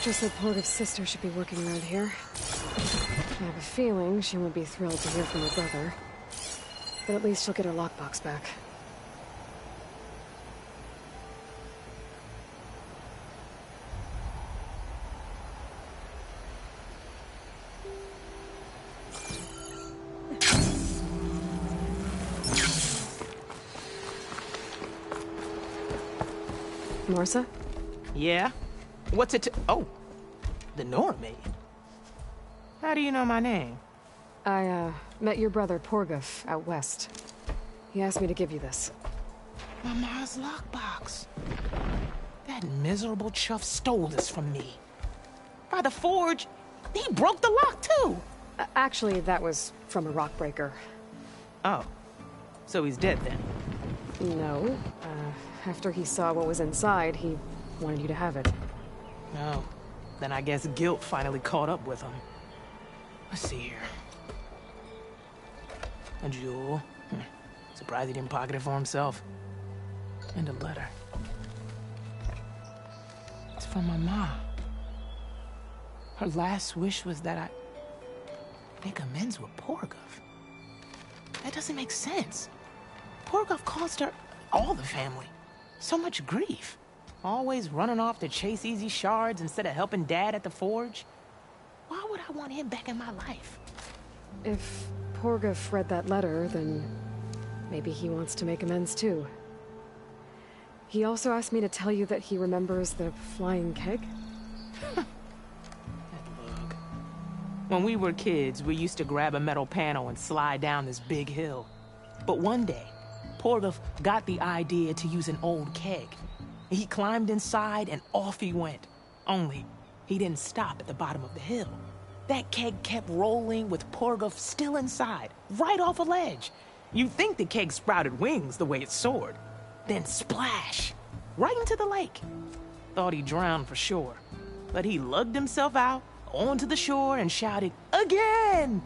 Petra said Porgev's sister should be working around here. I have a feeling she won't be thrilled to hear from her brother. But at least she'll get her lockbox back. Marsa? Yeah? What's it to— oh, the Nora maid. How do you know my name? I, met your brother Porgev out west. He asked me to give you this. My ma's lockbox. That miserable chuff stole this from me. By the forge, he broke the lock too. Actually, that was from a rock breaker. Oh, so he's dead then? No. After he saw what was inside, he wanted you to have it. Oh, then I guess guilt finally caught up with him. Let's see here. A jewel. Surprised he didn't pocket it for himself. And a letter. It's from my mom. Her last wish was that I make amends with Porgev. That doesn't make sense. Porgev caused her, all the family, so much grief. Always running off to chase easy shards instead of helping Dad at the forge. Why would I want him back in my life? If Porgev read that letter, then maybe he wants to make amends too. He also asked me to tell you that he remembers the flying keg. That bug. When we were kids, we used to grab a metal panel and slide down this big hill. But one day, Porgev got the idea to use an old keg. He climbed inside and off he went. Only, he didn't stop at the bottom of the hill. That keg kept rolling with Porgev still inside, right off a ledge. You'd think the keg sprouted wings the way it soared. Then splash! Right into the lake. Thought he drowned for sure. But he lugged himself out, onto the shore, and shouted, "Again!"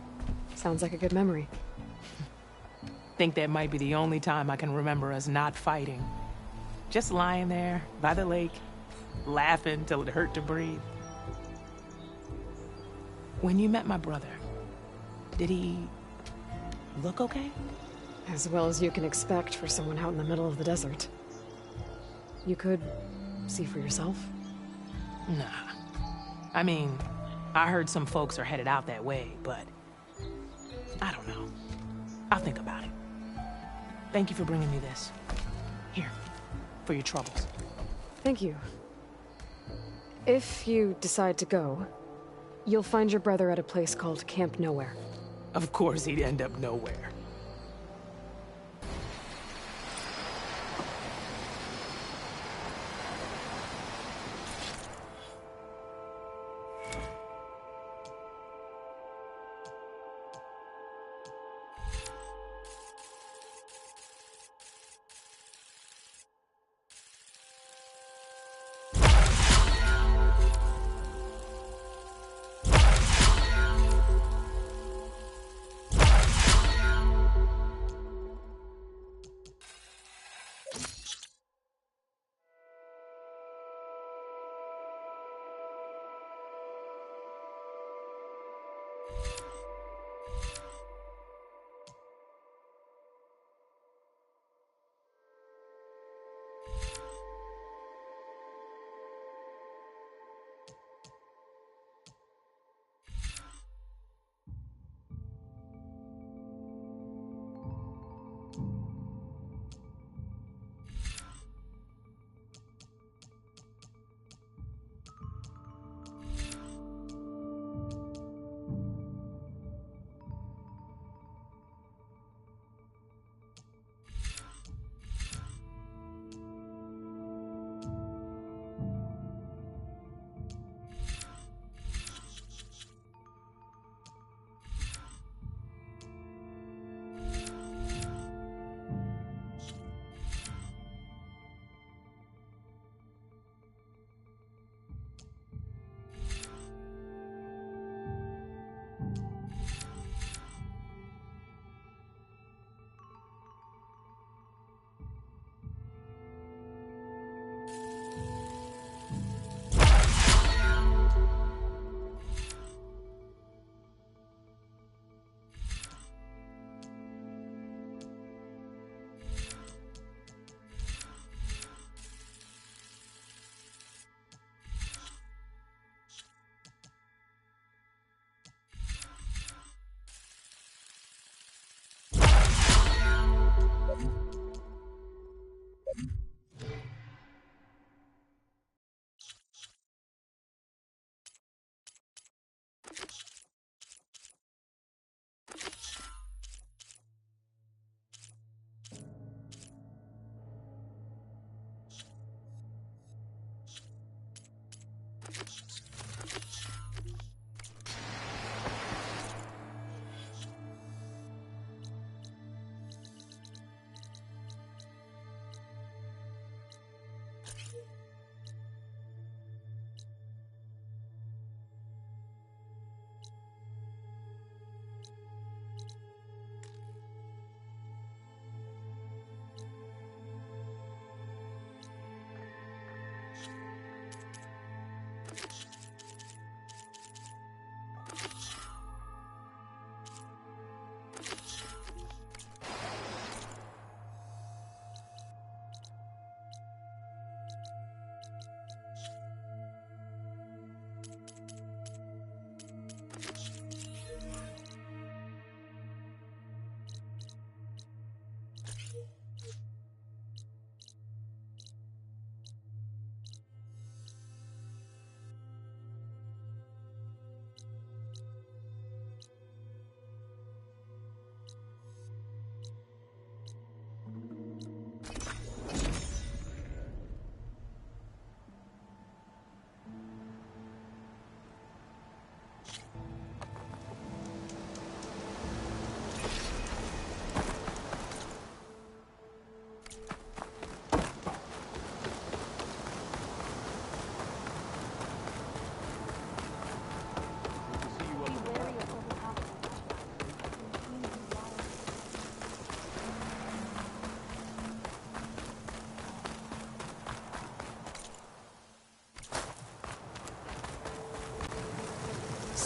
Sounds like a good memory. Think that might be the only time I can remember us not fighting. Just lying there, by the lake, laughing till it hurt to breathe. When you met my brother, did he look okay? As well as you can expect for someone out in the middle of the desert. You could see for yourself. Nah. I mean, I heard some folks are headed out that way, but I don't know. I'll think about it. Thank you for bringing me this. Here, for your troubles. Thank you. If you decide to go, you'll find your brother at a place called Camp Nowhere. Of course he'd end up nowhere.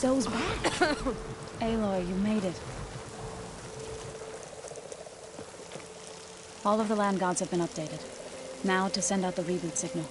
Zoe's back. Aloy, you made it. All of the land gods have been updated. Now to send out the reboot signal.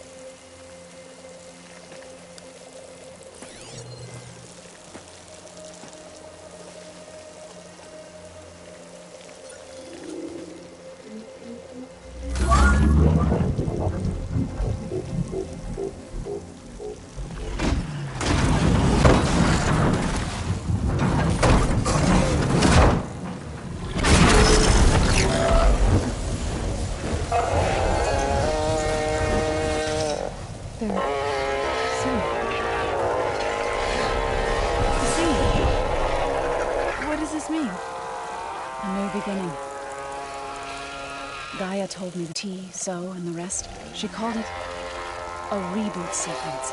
Gaia told me T, Zoe, and the rest. She called it a reboot sequence.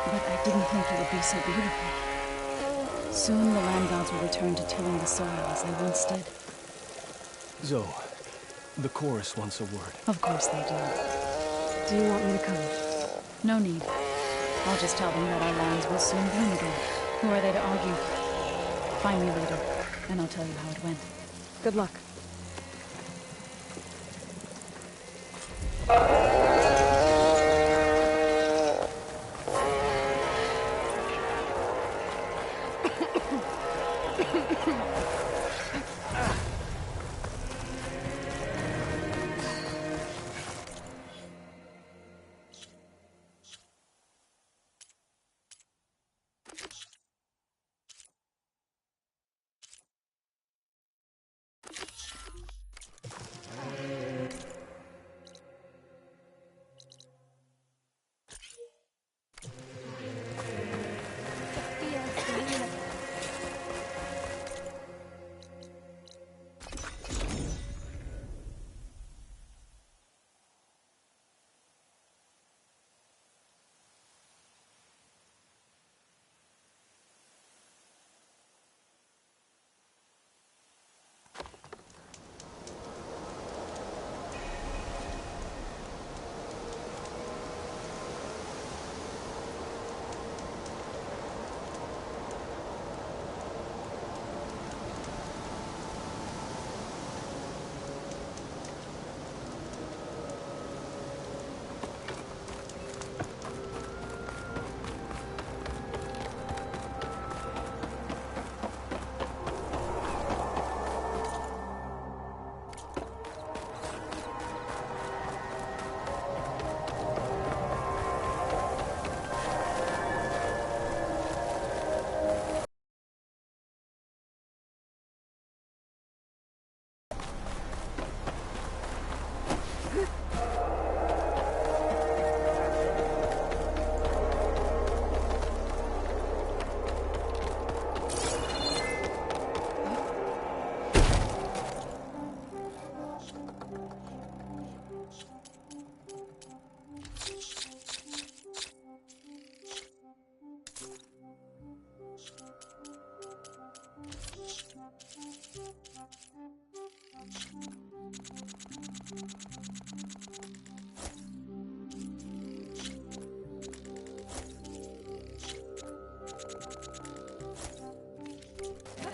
But I didn't think it would be so beautiful. Soon the land gods will return to tilling the soil as they once did. Zoe, the chorus wants a word. Of course they do. Do you want me to come? No need. I'll just tell them that our lands will soon bloom again. Who are they to argue? Find me later, and I'll tell you how it went. Good luck.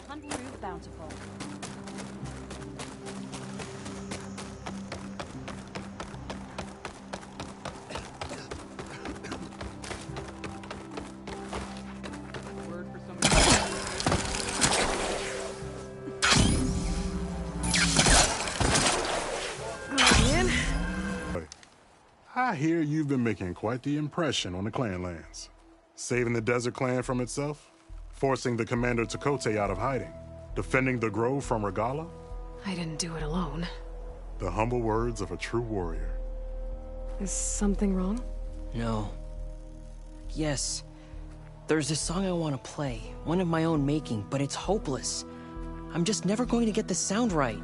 Hunt through the bountiful. I hear you've been making quite the impression on the clan lands. Saving the Desert Clan from itself, forcing the Commander Tekote out of hiding, defending the Grove from Regala. I didn't do it alone. The humble words of a true warrior. Is something wrong? No. Yes. There's this song I want to play, one of my own making, but it's hopeless. I'm just never going to get the sound right.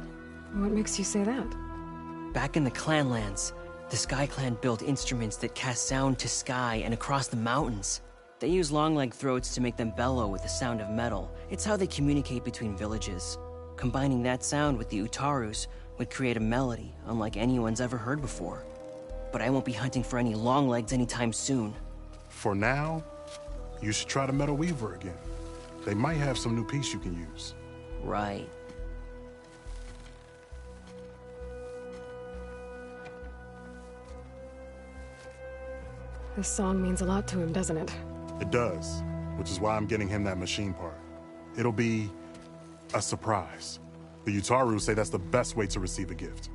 What makes you say that? Back in the Clanlands, the Sky Clan built instruments that cast sound to sky and across the mountains. They use long-leg throats to make them bellow with the sound of metal. It's how they communicate between villages. Combining that sound with the Utarus would create a melody unlike anyone's ever heard before. But I won't be hunting for any longlegs anytime soon. For now, you should try the Metal Weaver again. They might have some new piece you can use. Right. This song means a lot to him, doesn't it? It does, which is why I'm getting him that machine part. It'll be a surprise. The Utaru say that's the best way to receive a gift.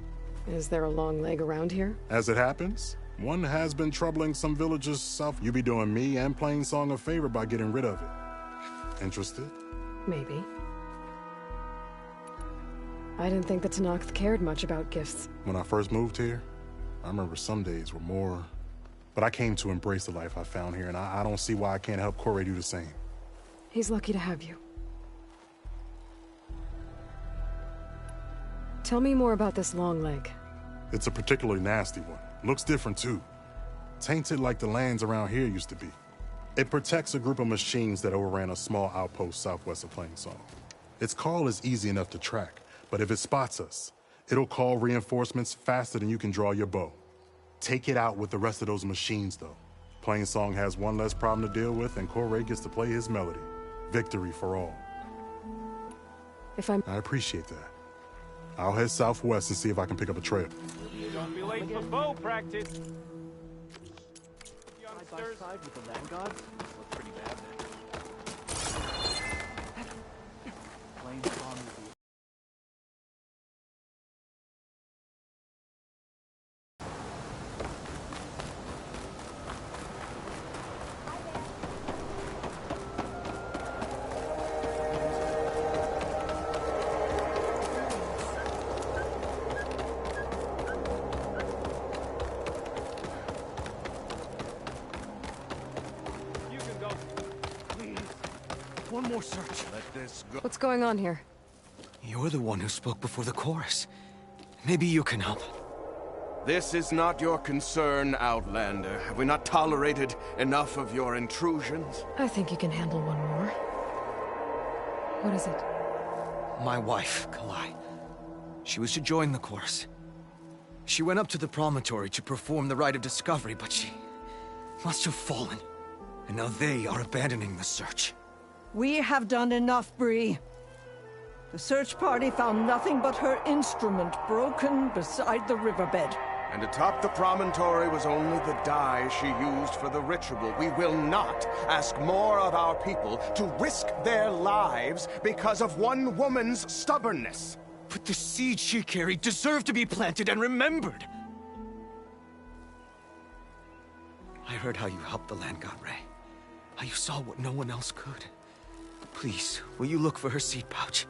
Is there a long leg around here? As it happens, one has been troubling some villagers south. You be doing me and Plainsong a favor by getting rid of it. Interested? Maybe. I didn't think the Tenakth cared much about gifts. When I first moved here, I remember some days were more... But I came to embrace the life I found here, and I don't see why I can't help Corey do the same. He's lucky to have you. Tell me more about this long leg. It's a particularly nasty one. Looks different, too. Tainted like the lands around here used to be. It protects a group of machines that overran a small outpost southwest of Plainsong. Its call is easy enough to track, but if it spots us, it'll call reinforcements faster than you can draw your bow. Take it out with the rest of those machines, though. Plainsong has one less problem to deal with, and Corey gets to play his melody. Victory for all. I appreciate that. I'll head southwest and see if I can pick up a trail. Don't be late for bow practice. Side by side with the land gods? Look pretty bad then. Plainsong will be... One more search. Let this go. What's going on here? You're the one who spoke before the chorus. Maybe you can help. This is not your concern, Outlander. Have we not tolerated enough of your intrusions? I think you can handle one more. What is it? My wife, Kalai. She was to join the chorus. She went up to the promontory to perform the rite of discovery, but she must have fallen. And now they are abandoning the search. We have done enough, Bree. The search party found nothing but her instrument broken beside the riverbed. And atop the promontory was only the dye she used for the ritual. We will not ask more of our people to risk their lives because of one woman's stubbornness. But the seed she carried deserved to be planted and remembered. I heard how you helped the land god Ray. How you saw what no one else could. Please, will you look for her seed pouch?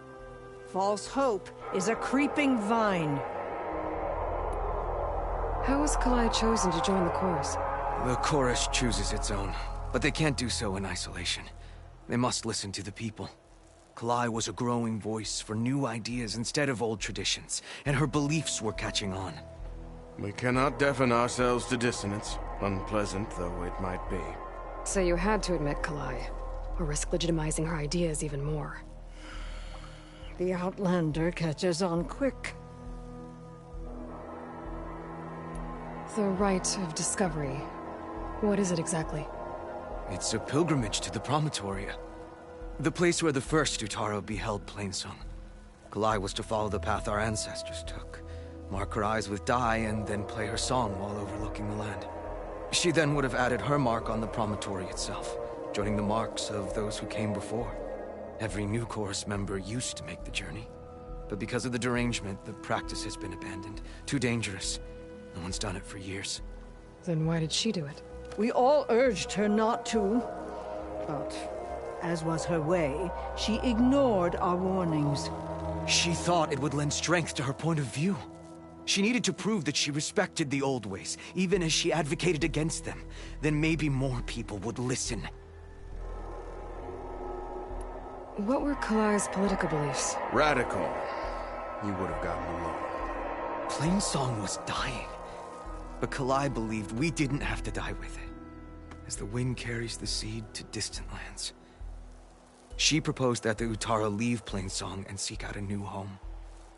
False hope is a creeping vine. How was Kalai chosen to join the chorus? The chorus chooses its own, but they can't do so in isolation. They must listen to the people. Kalai was a growing voice for new ideas instead of old traditions, and her beliefs were catching on. We cannot deafen ourselves to dissonance, unpleasant though it might be. So you had to admit Kalai, or risk legitimizing her ideas even more. The Outlander catches on quick. The rite of discovery. What is it exactly? It's a pilgrimage to the Promontoria. The place where the first Utaro beheld Plainsong. Kalai was to follow the path our ancestors took. Mark her eyes with dye and then play her song while overlooking the land. She then would have added her mark on the promontory itself, joining the marks of those who came before. Every new chorus member used to make the journey. But because of the derangement, the practice has been abandoned. Too dangerous. No one's done it for years. Then why did she do it? We all urged her not to, but as was her way, she ignored our warnings. She thought it would lend strength to her point of view. She needed to prove that she respected the old ways, even as she advocated against them. Then maybe more people would listen. What were Kalai's political beliefs? Radical. You would have gotten along. Plainsong was dying. But Kalai believed we didn't have to die with it, as the wind carries the seed to distant lands. She proposed that the Utara leave Plainsong and seek out a new home.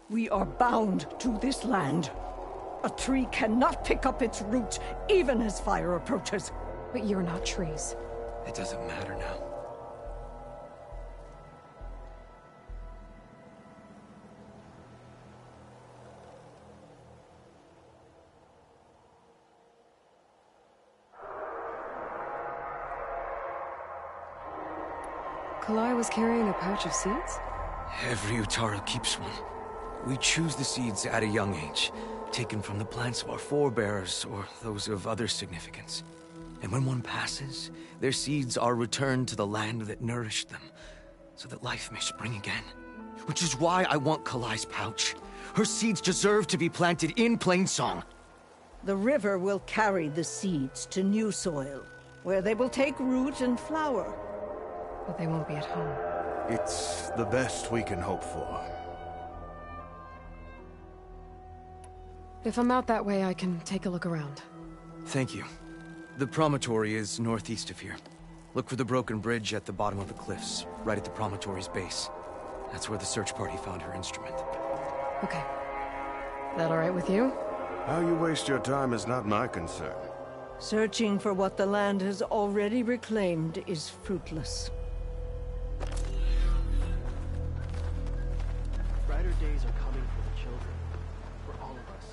We are bound to this land. A tree cannot pick up its roots, even as fire approaches. But you're not trees. It doesn't matter now. Kalai was carrying a pouch of seeds? Every Utara keeps one. We choose the seeds at a young age, taken from the plants of our forebears or those of other significance. And when one passes, their seeds are returned to the land that nourished them, so that life may spring again. Which is why I want Kalai's pouch. Her seeds deserve to be planted in Plainsong. The river will carry the seeds to new soil, where they will take root and flower. But they won't be at home. It's the best we can hope for. If I'm out that way, I can take a look around. Thank you. The promontory is northeast of here. Look for the broken bridge at the bottom of the cliffs, right at the promontory's base. That's where the search party found her instrument. Okay. That all right with you? How you waste your time is not my concern. Searching for what the land has already reclaimed is fruitless. Brighter days are coming for the children, for all of us.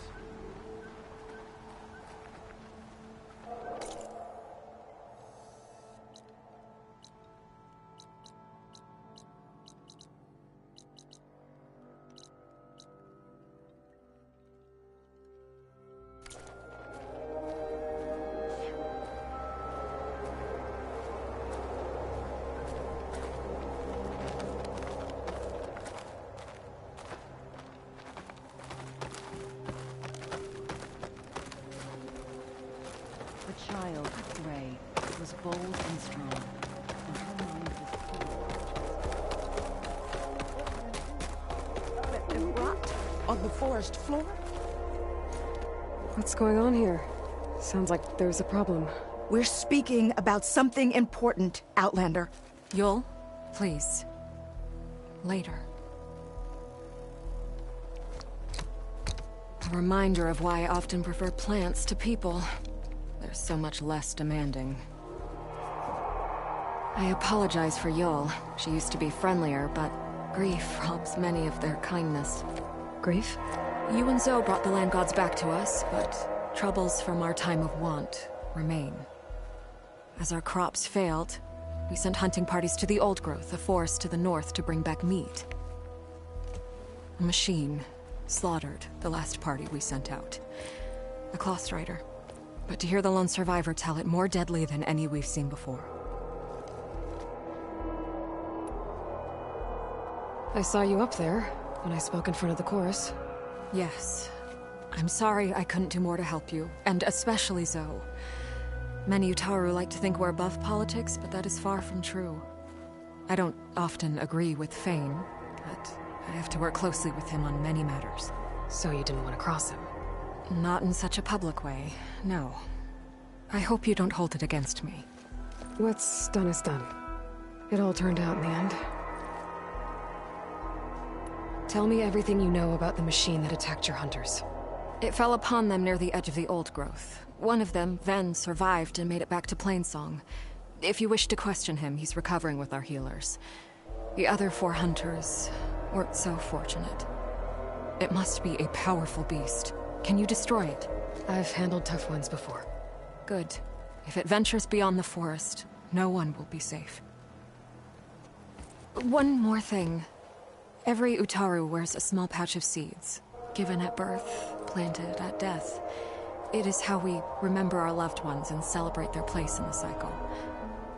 The child, Ray, was bold and strong, and her mind was Let them rot On the forest floor? What's going on here? Sounds like there's a problem. We're speaking about something important, Outlander. Yul, please. Later. A reminder of why I often prefer plants to people. They're so much less demanding. I apologize for Yul. She used to be friendlier, but grief robs many of their kindness. Grief? You and Zoe brought the land gods back to us, but troubles from our time of want remain. As our crops failed, we sent hunting parties to the Old Growth, a forest to the north, to bring back meat. A machine slaughtered the last party we sent out. A cloth strider. But to hear the lone survivor tell it, more deadly than any we've seen before. I saw you up there when I spoke in front of the chorus. Yes. I'm sorry I couldn't do more to help you, and especially Zoe. Many Utaru like to think we're above politics, but that is far from true. I don't often agree with Fane, but I have to work closely with him on many matters. So you didn't want to cross him? Not in such a public way, no. I hope you don't hold it against me. What's done is done. It all turned out in the end. Tell me everything you know about the machine that attacked your hunters. It fell upon them near the edge of the Old Growth. One of them, Ven, survived and made it back to Plainsong. If you wish to question him, he's recovering with our healers. The other 4 hunters weren't so fortunate. It must be a powerful beast. Can you destroy it? I've handled tough ones before. Good. If it ventures beyond the forest, no one will be safe. One more thing. Every Utaru wears a small pouch of seeds, given at birth, planted at death. It is how we remember our loved ones and celebrate their place in the cycle.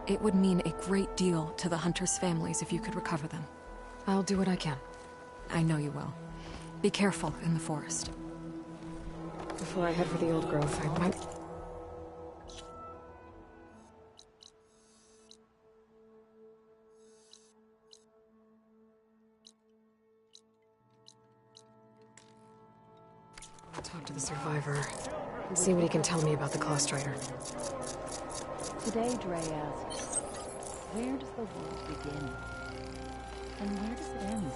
It would mean a great deal to the hunters' families if you could recover them. I'll do what I can. I know you will. Be careful in the forest. Before I head for the old growth, I might... Talk to the survivor. See what he can tell me about the Clawstrider. Today, Dre asks, where does the world begin? And where does it end?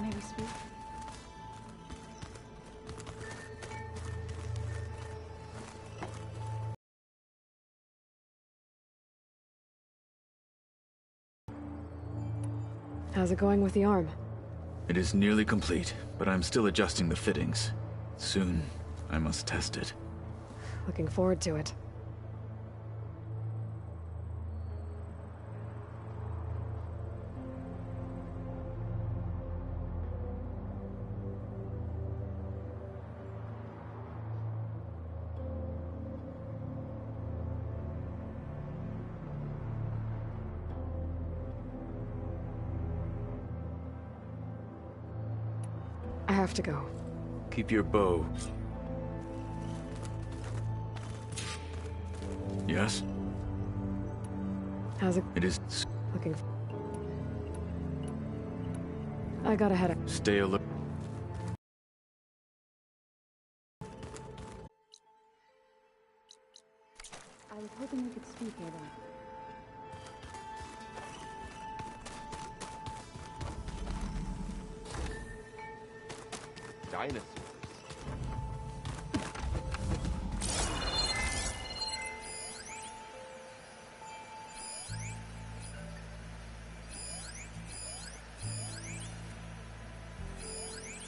May we speak? How's it going with the arm? It is nearly complete, but I'm still adjusting the fittings. Soon, I must test it. Looking forward to it. I have to go. Keep your bow. Yes? How's it? It is. Looking. I gotta head up. Stay alert. I was hoping we could speak, Ava. Dinosaurs.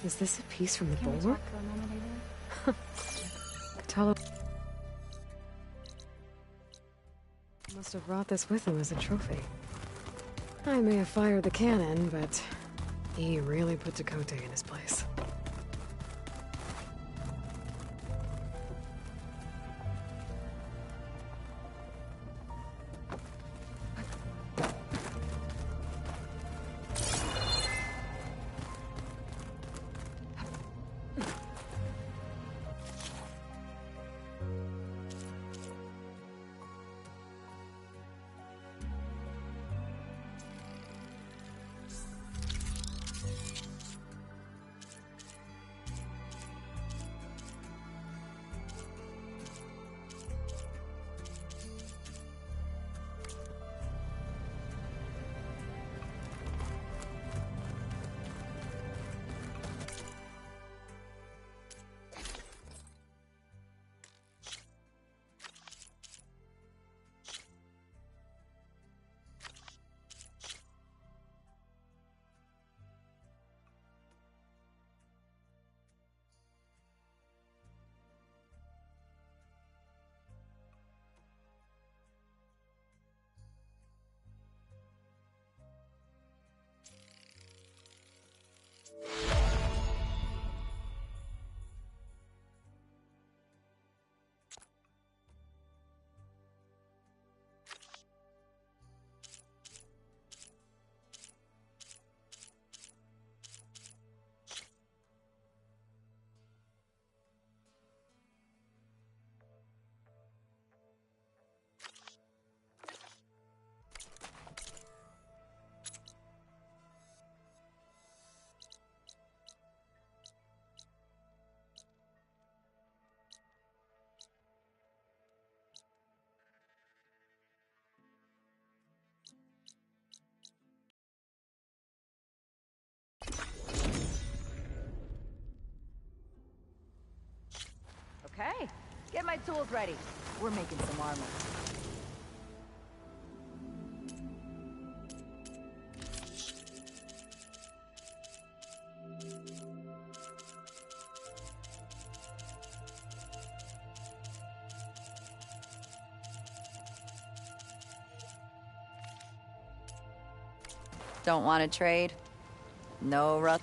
Is this a piece from the Can we bulwark? talk for a moment, Ava? Katalo must have brought this with him as a trophy. I may have fired the cannon, but he really put Tekotteh in his place. my tools ready. We're making some armor. Don't want to trade? No rough